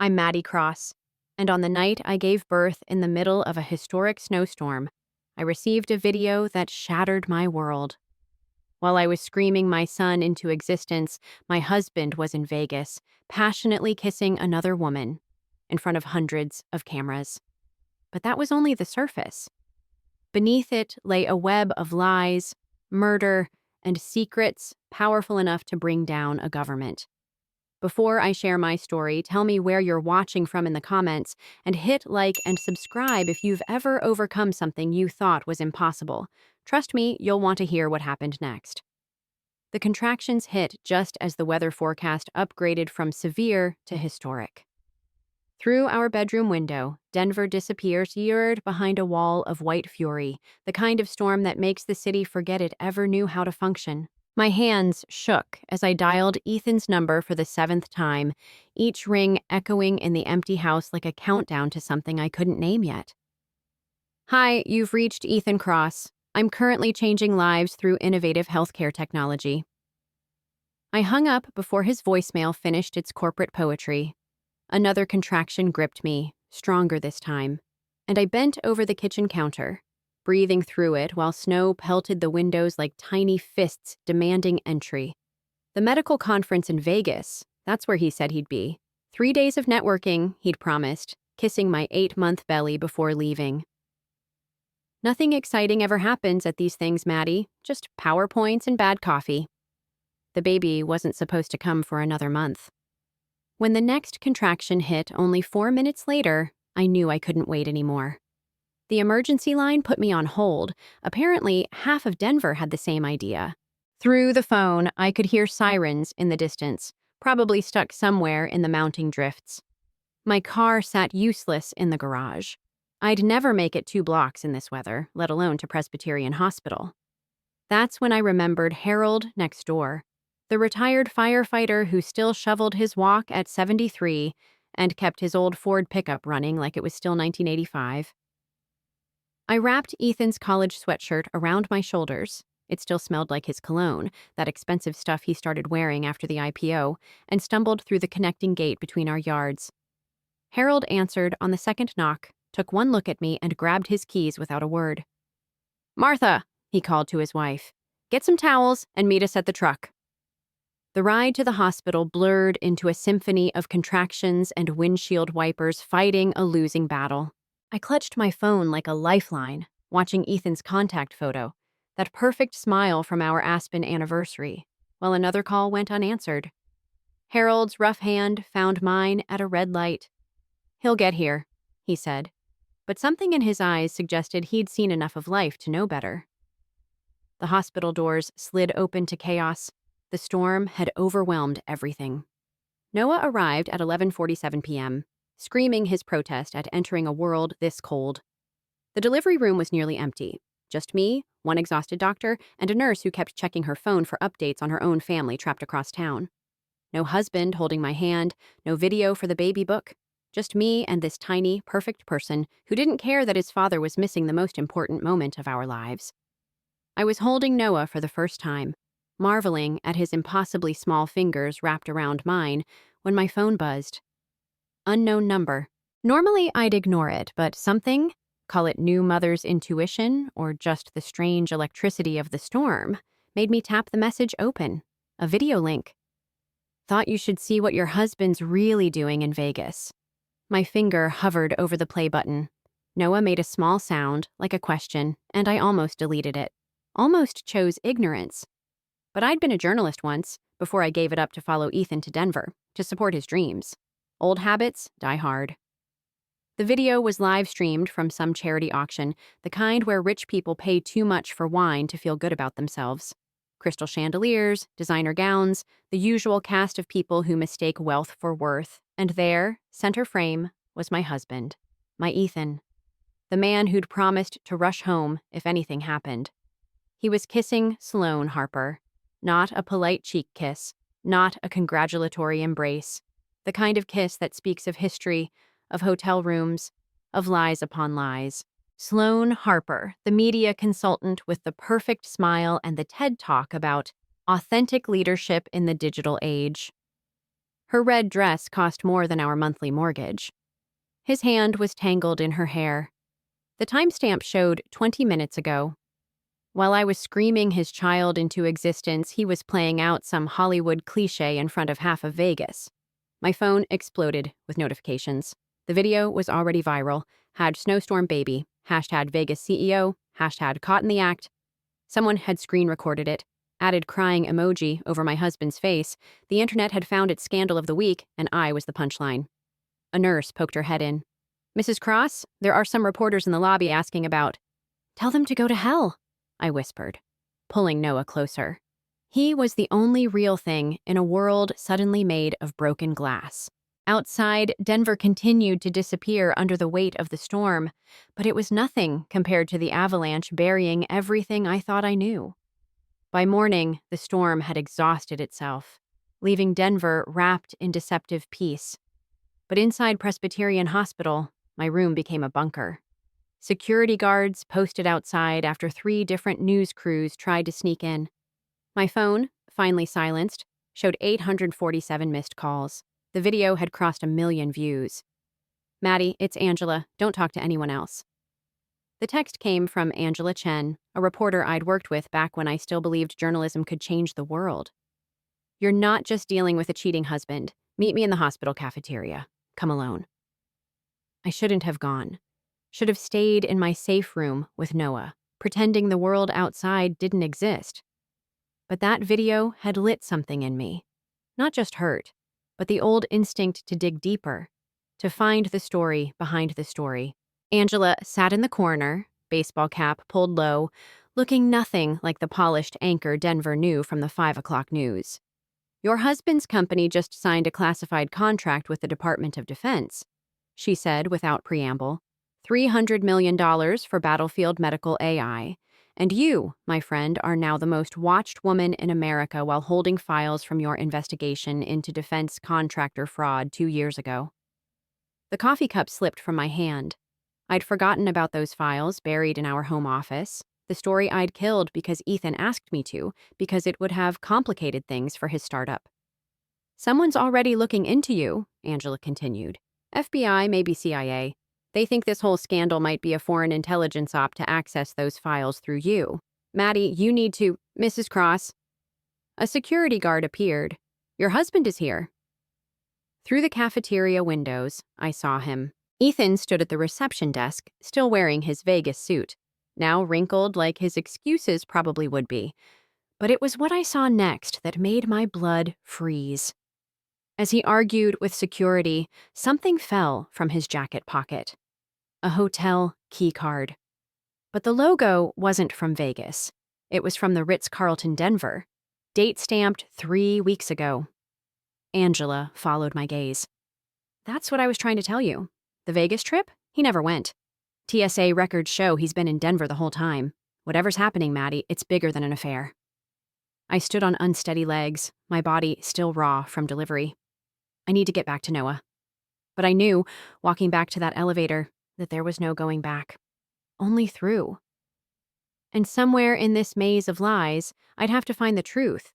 I'm Maddie Cross, and on the night I gave birth in the middle of a historic snowstorm, I received a video that shattered my world. While I was screaming my son into existence, my husband was in Vegas, passionately kissing another woman in front of hundreds of cameras. But that was only the surface. Beneath it lay a web of lies, murder, and secrets powerful enough to bring down a government. Before I share my story, tell me where you're watching from in the comments, and hit like and subscribe if you've ever overcome something you thought was impossible. Trust me, you'll want to hear what happened next. The contractions hit just as the weather forecast upgraded from severe to historic. Through our bedroom window, Denver disappears yeared behind a wall of white fury, the kind of storm that makes the city forget it ever knew how to function. My hands shook as I dialed Ethan's number for the 7th time, each ring echoing in the empty house like a countdown to something I couldn't name yet. Hi, you've reached Ethan Cross. I'm currently changing lives through innovative healthcare technology. I hung up before his voicemail finished its corporate poetry. Another contraction gripped me, stronger this time, and I bent over the kitchen counter, breathing through it while snow pelted the windows like tiny fists demanding entry. The medical conference in Vegas, that's where he said he'd be. 3 days of networking, he'd promised, kissing my 8-month belly before leaving. Nothing exciting ever happens at these things, Maddie, just PowerPoints and bad coffee. The baby wasn't supposed to come for another month. When the next contraction hit only 4 minutes later, I knew I couldn't wait anymore. The emergency line put me on hold. Apparently, half of Denver had the same idea. Through the phone, I could hear sirens in the distance, probably stuck somewhere in the mounting drifts. My car sat useless in the garage. I'd never make it 2 blocks in this weather, let alone to Presbyterian Hospital. That's when I remembered Harold next door, the retired firefighter who still shoveled his walk at 73 and kept his old Ford pickup running like it was still 1985. I wrapped Ethan's college sweatshirt around my shoulders. It still smelled like his cologne, that expensive stuff he started wearing after the IPO, and stumbled through the connecting gate between our yards. Harold answered on the second knock, took one look at me, and grabbed his keys without a word. "Martha," he called to his wife, "get some towels and meet us at the truck." The ride to the hospital blurred into a symphony of contractions and windshield wipers fighting a losing battle. I clutched my phone like a lifeline, watching Ethan's contact photo, that perfect smile from our Aspen anniversary, while another call went unanswered. Harold's rough hand found mine at a red light. "He'll get here," he said, but something in his eyes suggested he'd seen enough of life to know better. The hospital doors slid open to chaos. The storm had overwhelmed everything. Noah arrived at 11:47 p.m., screaming his protest at entering a world this cold. The delivery room was nearly empty. Just me, one exhausted doctor, and a nurse who kept checking her phone for updates on her own family trapped across town. No husband holding my hand, no video for the baby book. Just me and this tiny, perfect person who didn't care that his father was missing the most important moment of our lives. I was holding Noah for the first time, marveling at his impossibly small fingers wrapped around mine, when my phone buzzed. Unknown number. Normally I'd ignore it, but something, call it new mother's intuition or just the strange electricity of the storm, made me tap the message open. A video link. "Thought you should see what your husband's really doing in Vegas." My finger hovered over the play button. Noah made a small sound, like a question, and I almost deleted it. Almost chose ignorance. But I'd been a journalist once, before I gave it up to follow Ethan to Denver, to support his dreams. Old habits die hard. The video was live-streamed from some charity auction, the kind where rich people pay too much for wine to feel good about themselves. Crystal chandeliers, designer gowns, the usual cast of people who mistake wealth for worth. And there, center frame, was my husband, my Ethan, the man who'd promised to rush home if anything happened. He was kissing Sloane Harper. Not a polite cheek kiss, not a congratulatory embrace. The kind of kiss that speaks of history, of hotel rooms, of lies upon lies. Sloane Harper, the media consultant with the perfect smile and the TED Talk about authentic leadership in the digital age. Her red dress cost more than our monthly mortgage. His hand was tangled in her hair. The timestamp showed 20 minutes ago. While I was screaming his child into existence, he was playing out some Hollywood cliché in front of half of Vegas. My phone exploded with notifications. The video was already viral, had snowstorm baby, hashtag Vegas CEO, hashtag caught in the act. Someone had screen recorded it, added crying emoji over my husband's face. The internet had found its scandal of the week, and I was the punchline. A nurse poked her head in. "Mrs. Cross, there are some reporters in the lobby asking about." "Tell them to go to hell," I whispered, pulling Noah closer. He was the only real thing in a world suddenly made of broken glass. Outside, Denver continued to disappear under the weight of the storm, but it was nothing compared to the avalanche burying everything I thought I knew. By morning, the storm had exhausted itself, leaving Denver wrapped in deceptive peace. But inside Presbyterian Hospital, my room became a bunker. Security guards posted outside after 3 different news crews tried to sneak in. My phone, finally silenced, showed 847 missed calls. The video had crossed 1 million views. "Maddie, it's Angela. Don't talk to anyone else." The text came from Angela Chen, a reporter I'd worked with back when I still believed journalism could change the world. "You're not just dealing with a cheating husband. Meet me in the hospital cafeteria. Come alone." I shouldn't have gone. Should have stayed in my safe room with Noah, pretending the world outside didn't exist. But that video had lit something in me. Not just hurt, but the old instinct to dig deeper, to find the story behind the story. Angela sat in the corner, baseball cap pulled low, looking nothing like the polished anchor Denver knew from the 5 o'clock news. "Your husband's company just signed a classified contract with the Department of Defense," she said without preamble. $300 million for battlefield medical AI. "And you, my friend, are now the most watched woman in America while holding files from your investigation into defense contractor fraud 2 years ago." The coffee cup slipped from my hand. I'd forgotten about those files buried in our home office, the story I'd killed because Ethan asked me to, because it would have complicated things for his startup. "Someone's already looking into you," Angela continued. "FBI, maybe CIA. They think this whole scandal might be a foreign intelligence op to access those files through you. Maddie, you need to—" "Mrs. Cross." A security guard appeared. "Your husband is here." Through the cafeteria windows, I saw him. Ethan stood at the reception desk, still wearing his Vegas suit, now wrinkled like his excuses probably would be. But it was what I saw next that made my blood freeze. As he argued with security, something fell from his jacket pocket. A hotel keycard. But the logo wasn't from Vegas. It was from the Ritz-Carlton Denver, date stamped 3 weeks ago. Angela followed my gaze. "That's what I was trying to tell you. The Vegas trip? He never went. TSA records show he's been in Denver the whole time. Whatever's happening, Maddie, it's bigger than an affair." I stood on unsteady legs, my body still raw from delivery. I need to get back to Noah. But I knew, walking back to that elevator, that there was no going back. Only through. And somewhere in this maze of lies, I'd have to find the truth.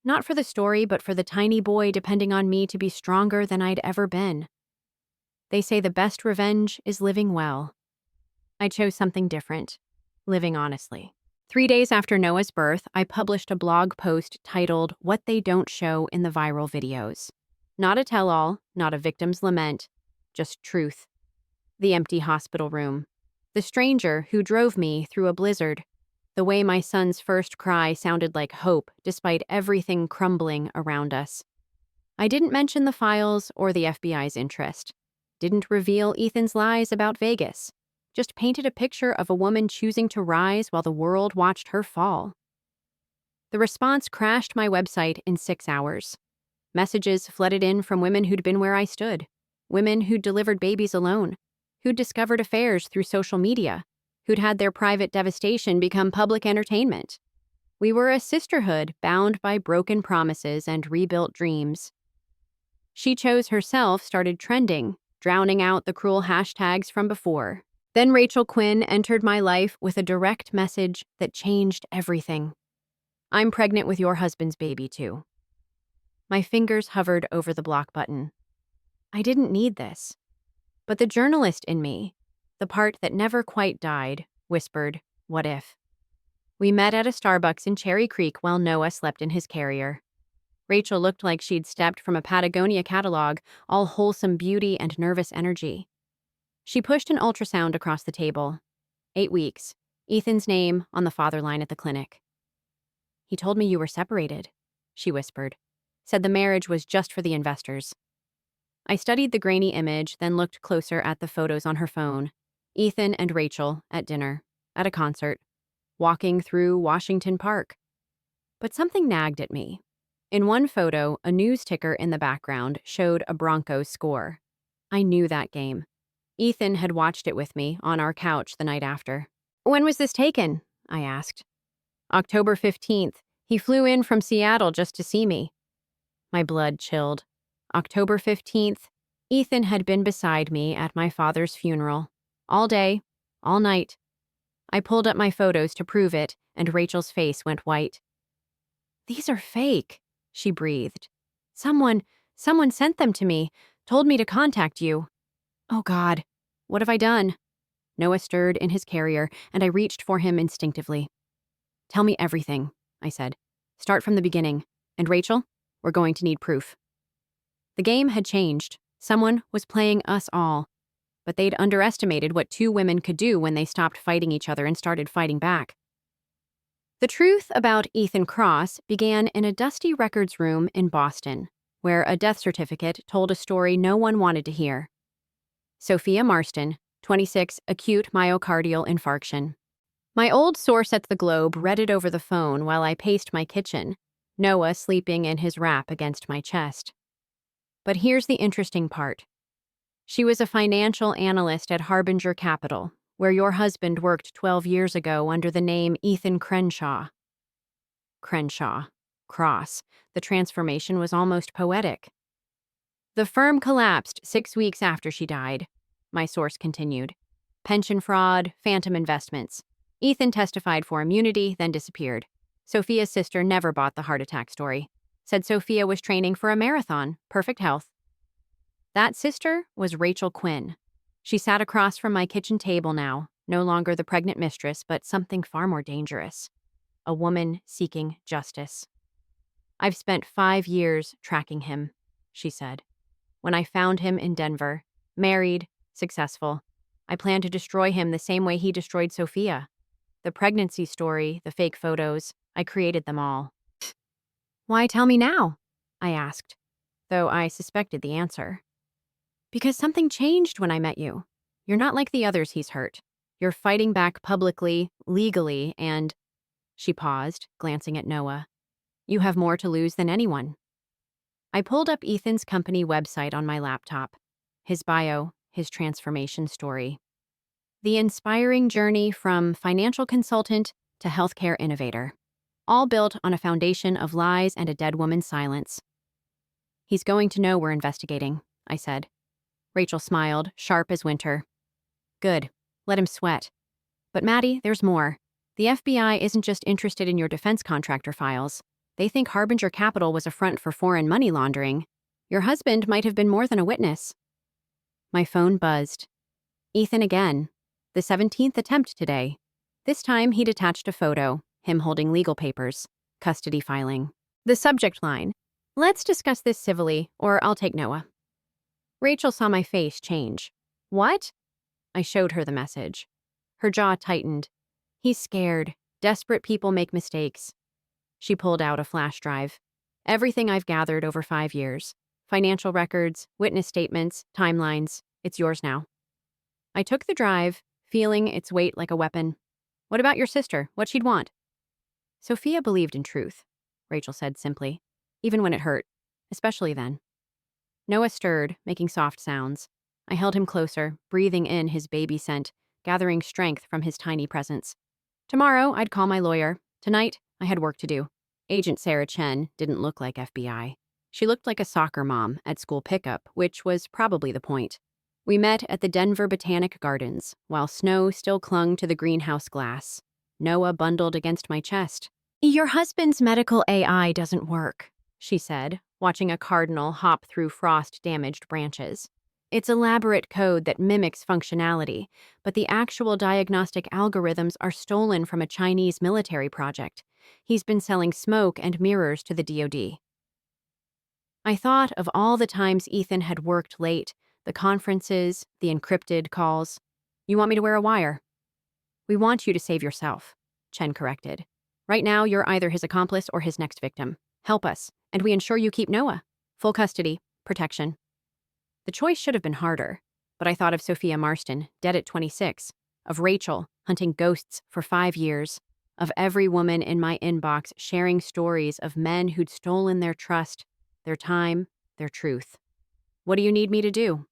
Not for the story, but for the tiny boy depending on me to be stronger than I'd ever been. They say the best revenge is living well. I chose something different, living honestly. 3 days after Noah's birth, I published a blog post titled "What They Don't Show in the Viral Videos." Not a tell-all, not a victim's lament, just truth. The empty hospital room. The stranger who drove me through a blizzard. The way my son's first cry sounded like hope despite everything crumbling around us. I didn't mention the files or the FBI's interest. Didn't reveal Ethan's lies about Vegas. Just painted a picture of a woman choosing to rise while the world watched her fall. The response crashed my website in 6 hours. Messages flooded in from women who'd been where I stood. Women who'd delivered babies alone. Who'd discovered affairs through social media. Who'd had their private devastation become public entertainment. We were a sisterhood bound by broken promises and rebuilt dreams. She Chose herself started trending, drowning out the cruel hashtags from before. Then Rachel Quinn entered my life with a direct message that changed everything. "I'm pregnant with your husband's baby, too." My fingers hovered over the block button. I didn't need this. But the journalist in me, the part that never quite died, whispered, "What if?" We met at a Starbucks in Cherry Creek while Noah slept in his carrier. Rachel looked like she'd stepped from a Patagonia catalog, all wholesome beauty and nervous energy. She pushed an ultrasound across the table. 8 weeks. Ethan's name on the father line at the clinic. "He told me you were separated," she whispered. "Said the marriage was just for the investors." I studied the grainy image, then looked closer at the photos on her phone. Ethan and Rachel at dinner, at a concert, walking through Washington Park. But something nagged at me. In one photo, a news ticker in the background showed a Broncos score. I knew that game. Ethan had watched it with me on our couch the night after. "When was this taken?" I asked. "October 15th. He flew in from Seattle just to see me." My blood chilled. October 15th. Ethan had been beside me at my father's funeral. All day, all night. I pulled up my photos to prove it, and Rachel's face went white. "These are fake," she breathed. Someone sent them to me, told me to contact you." "Oh God, what have I done?" Noah stirred in his carrier, and I reached for him instinctively. "Tell me everything," I said. "Start from the beginning. And Rachel, we're going to need proof." The game had changed. Someone was playing us all. But they'd underestimated what two women could do when they stopped fighting each other and started fighting back. The truth about Ethan Cross began in a dusty records room in Boston, where a death certificate told a story no one wanted to hear. Sophia Marston, 26, acute myocardial infarction. My old source at the Globe read it over the phone while I paced my kitchen, Noah sleeping in his wrap against my chest. But here's the interesting part. She was a financial analyst at Harbinger Capital, where your husband worked 12 years ago under the name Ethan Crenshaw. Crenshaw. Cross. The transformation was almost poetic. "The firm collapsed 6 weeks after she died," my source continued. "Pension fraud, phantom investments. Ethan testified for immunity, then disappeared. Sophia's sister never bought the heart attack story. Said Sophia was training for a marathon, perfect health." That sister was Rachel Quinn. She sat across from my kitchen table now, no longer the pregnant mistress, but something far more dangerous. A woman seeking justice. "I've spent 5 years tracking him," she said. "When I found him in Denver, married, successful, I planned to destroy him the same way he destroyed Sophia. The pregnancy story, the fake photos, I created them all." "Why tell me now?" I asked, though I suspected the answer. "Because something changed when I met you. You're not like the others he's hurt. You're fighting back publicly, legally, and—" She paused, glancing at Noah. "You have more to lose than anyone." I pulled up Ethan's company website on my laptop. His bio, his transformation story. The inspiring journey from financial consultant to healthcare innovator. All built on a foundation of lies and a dead woman's silence. "He's going to know we're investigating," I said. Rachel smiled, sharp as winter. "Good. Let him sweat. But Maddie, there's more. The FBI isn't just interested in your defense contractor files. They think Harbinger Capital was a front for foreign money laundering. Your husband might have been more than a witness." My phone buzzed. Ethan again. The 17th attempt today. This time he'd attached a photo, him holding legal papers, custody filing. The subject line: "Let's discuss this civilly, or I'll take Noah." Rachel saw my face change. "What?" I showed her the message. Her jaw tightened. "He's scared. Desperate people make mistakes." She pulled out a flash drive. "Everything I've gathered over 5 years. Financial records, witness statements, timelines. It's yours now." I took the drive, feeling its weight like a weapon. "What about your sister? What she'd want?" "Sophia believed in truth," Rachel said simply, "even when it hurt, especially then." Noah stirred, making soft sounds. I held him closer, breathing in his baby scent, gathering strength from his tiny presence. Tomorrow, I'd call my lawyer. Tonight, I had work to do. Agent Sarah Chen didn't look like FBI. She looked like a soccer mom at school pickup, which was probably the point. We met at the Denver Botanic Gardens, while snow still clung to the greenhouse glass. Noah bundled against my chest. "Your husband's medical AI doesn't work," she said, watching a cardinal hop through frost-damaged branches. It's elaborate code that mimics functionality, but the actual diagnostic algorithms are stolen from a Chinese military project. He's been selling smoke and mirrors to the DoD. I thought of all the times Ethan had worked late, the conferences, the encrypted calls. You want me to wear a wire? We want you to save yourself, Chen corrected. Right now, you're either his accomplice or his next victim. Help us, and we ensure you keep Noah. Full custody, protection. The choice should have been harder, but I thought of Sophia Marston, dead at 26, of Rachel, hunting ghosts for 5 years, of every woman in my inbox sharing stories of men who'd stolen their trust, their time, their truth. What do you need me to do?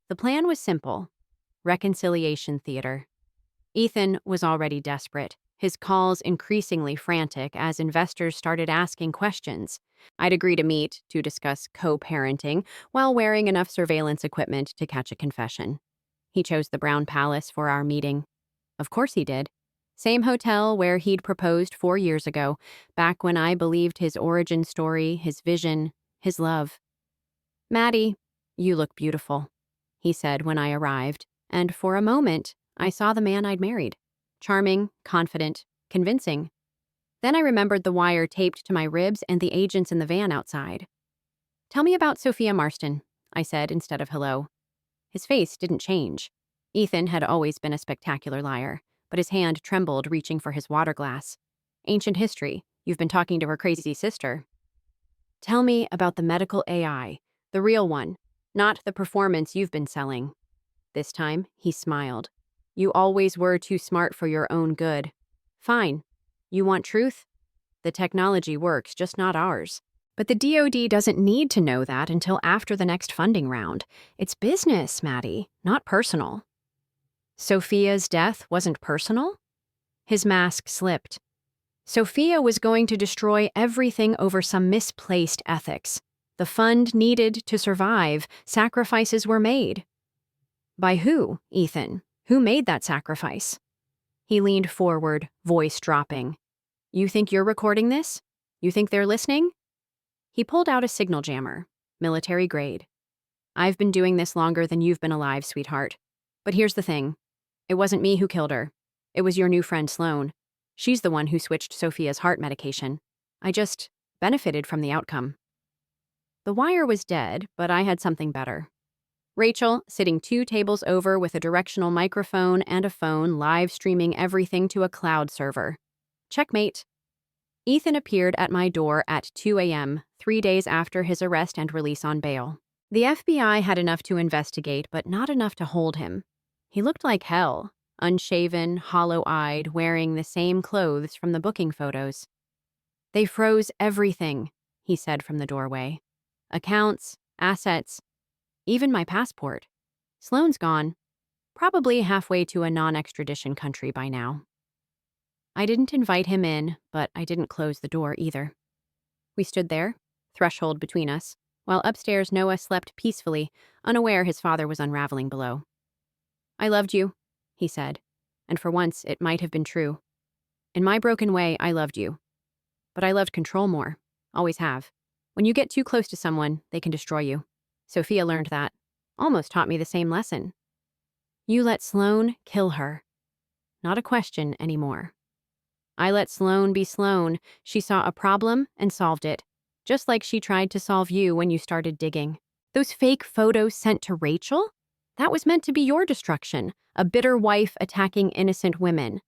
The plan was simple. Reconciliation theater. Ethan was already desperate, his calls increasingly frantic as investors started asking questions. I'd agree to meet to discuss co-parenting while wearing enough surveillance equipment to catch a confession. He chose the Brown Palace for our meeting. Of course he did. Same hotel where he'd proposed 4 years ago, back when I believed his origin story, his vision, his love. Maddie, you look beautiful, he said when I arrived, and for a moment, I saw the man I'd married. Charming, confident, convincing. Then I remembered the wire taped to my ribs and the agents in the van outside. Tell me about Sophia Marston, I said instead of hello. His face didn't change. Ethan had always been a spectacular liar, but his hand trembled reaching for his water glass. Ancient history. You've been talking to her crazy sister. Tell me about the medical AI, the real one, not the performance you've been selling. This time, he smiled. You always were too smart for your own good. Fine. You want truth? The technology works, just not ours. But the DoD doesn't need to know that until after the next funding round. It's business, Maddie, not personal. Sophia's death wasn't personal? His mask slipped. Sophia was going to destroy everything over some misplaced ethics. The fund needed to survive. Sacrifices were made. By who, Ethan? Who made that sacrifice? He leaned forward, voice dropping. You think you're recording this? You think they're listening? He pulled out a signal jammer, military grade. I've been doing this longer than you've been alive, sweetheart. But here's the thing. It wasn't me who killed her. It was your new friend Sloane. She's the one who switched Sophia's heart medication. I just benefited from the outcome. The wire was dead, but I had something better. Rachel, sitting 2 tables over with a directional microphone and a phone live streaming everything to a cloud server. Checkmate. Ethan appeared at my door at 2 a.m., 3 days after his arrest and release on bail. The FBI had enough to investigate, but not enough to hold him. He looked like hell, unshaven, hollow-eyed, wearing the same clothes from the booking photos. They froze everything, he said from the doorway. Accounts, assets, even my passport. Sloane's gone, probably halfway to a non-extradition country by now. I didn't invite him in, but I didn't close the door either. We stood there, threshold between us, while upstairs Noah slept peacefully, unaware his father was unraveling below. I loved you, he said, and for once it might have been true. In my broken way, I loved you. But I loved control more, always have. When you get too close to someone, they can destroy you. Sophia learned that. Almost taught me the same lesson. You let Sloane kill her. Not a question anymore. I let Sloane be Sloane. She saw a problem and solved it, just like she tried to solve you when you started digging. Those fake photos sent to Rachel? That was meant to be your destruction, a bitter wife attacking innocent women.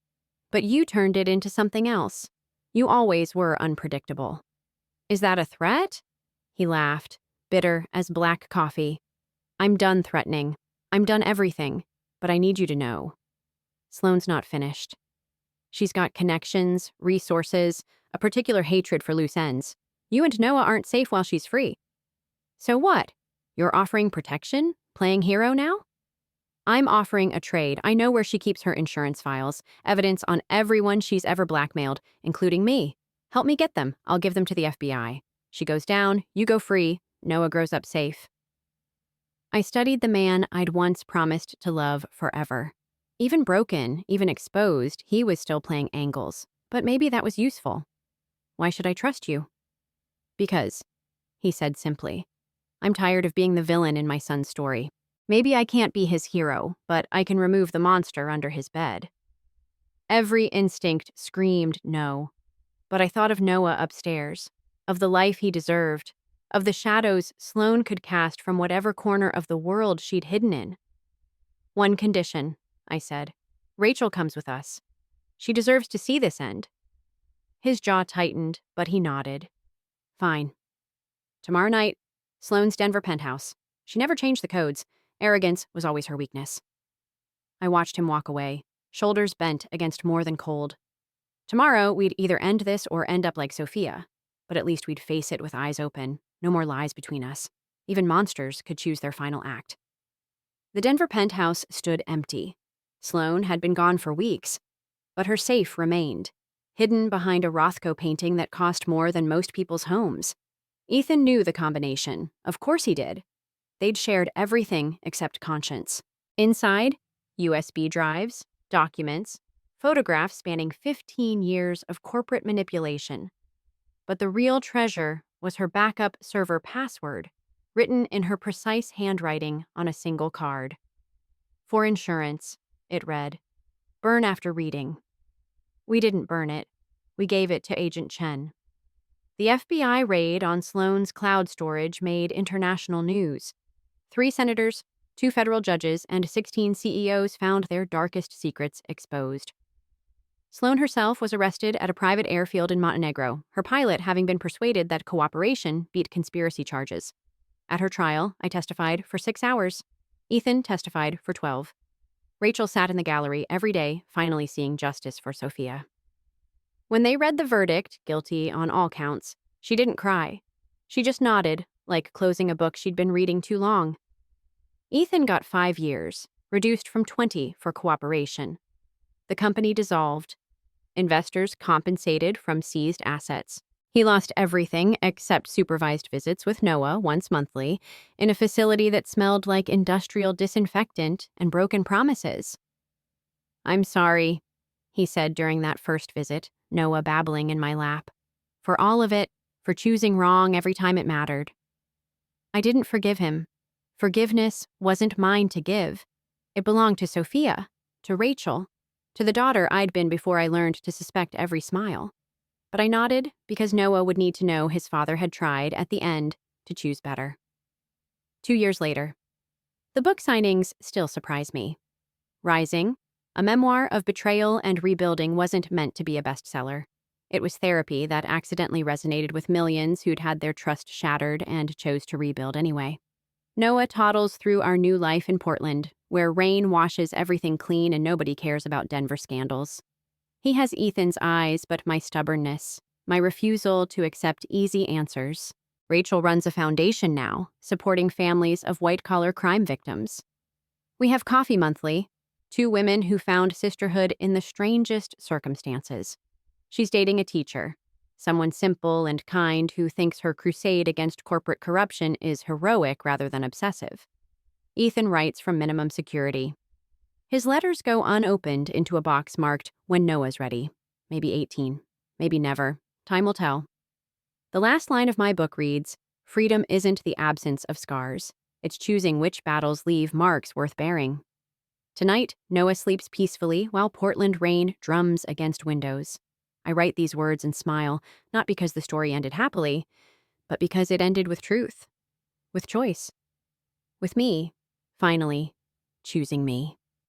But you turned it into something else. You always were unpredictable. Is that a threat? He laughed, bitter as black coffee. I'm done threatening. I'm done everything, but I need you to know. Sloane's not finished. She's got connections, resources, a particular hatred for loose ends. You and Noah aren't safe while she's free. So what? You're offering protection? Playing hero now? I'm offering a trade. I know where she keeps her insurance files, evidence on everyone she's ever blackmailed, including me. Help me get them. I'll give them to the FBI. She goes down, you go free, Noah grows up safe. I studied the man I'd once promised to love forever. Even broken, even exposed, he was still playing angles. But maybe that was useful. Why should I trust you? Because, he said simply, I'm tired of being the villain in my son's story. Maybe I can't be his hero, but I can remove the monster under his bed. Every instinct screamed no, but I thought of Noah upstairs, of the life he deserved, of the shadows Sloane could cast from whatever corner of the world she'd hidden in. One condition, I said. Rachel comes with us. She deserves to see this end. His jaw tightened, but he nodded. Fine. Tomorrow night, Sloane's Denver penthouse. She never changed the codes. Arrogance was always her weakness. I watched him walk away, shoulders bent against more than cold. Tomorrow, we'd either end this or end up like Sophia, but at least we'd face it with eyes open, no more lies between us. Even monsters could choose their final act. The Denver penthouse stood empty. Sloane had been gone for weeks, but her safe remained, hidden behind a Rothko painting that cost more than most people's homes. Ethan knew the combination. Of course he did. They'd shared everything except conscience. Inside, USB drives, documents, photographs spanning 15 years of corporate manipulation. But the real treasure was her backup server password, written in her precise handwriting on a single card. For insurance, it read, burn after reading. We didn't burn it. We gave it to Agent Chen. The FBI raid on Sloane's cloud storage made international news. 3 senators, 2 federal judges, and 16 CEOs found their darkest secrets exposed. Sloane herself was arrested at a private airfield in Montenegro, her pilot having been persuaded that cooperation beat conspiracy charges. At her trial, I testified for 6 hours. Ethan testified for 12. Rachel sat in the gallery every day, finally seeing justice for Sophia. When they read the verdict, guilty on all counts, she didn't cry. She just nodded, like closing a book she'd been reading too long. Ethan got 5 years, reduced from 20 for cooperation. The company dissolved. Investors compensated from seized assets. He lost everything except supervised visits with Noah once monthly in a facility that smelled like industrial disinfectant and broken promises. I'm sorry, he said during that first visit, Noah babbling in my lap. For all of it, for choosing wrong every time it mattered. I didn't forgive him. Forgiveness wasn't mine to give. It belonged to Sophia, to Rachel, to the daughter I'd been before I learned to suspect every smile. But I nodded because Noah would need to know his father had tried, at the end, to choose better. 2 years later. The book signings still surprise me. Rising, a memoir of betrayal and rebuilding, wasn't meant to be a bestseller. It was therapy that accidentally resonated with millions who'd had their trust shattered and chose to rebuild anyway. Noah toddles through our new life in Portland, where rain washes everything clean and nobody cares about Denver scandals. He has Ethan's eyes, but my stubbornness, my refusal to accept easy answers. Rachel runs a foundation now, supporting families of white-collar crime victims. We have coffee monthly, 2 women who found sisterhood in the strangest circumstances. She's dating a teacher, someone simple and kind who thinks her crusade against corporate corruption is heroic rather than obsessive. Ethan writes from minimum security. His letters go unopened into a box marked, when Noah's ready. Maybe 18. Maybe never. Time will tell. The last line of my book reads, freedom isn't the absence of scars. It's choosing which battles leave marks worth bearing. Tonight, Noah sleeps peacefully while Portland rain drums against windows. I write these words and smile, not because the story ended happily, but because it ended with truth, with choice, with me, finally, choosing me.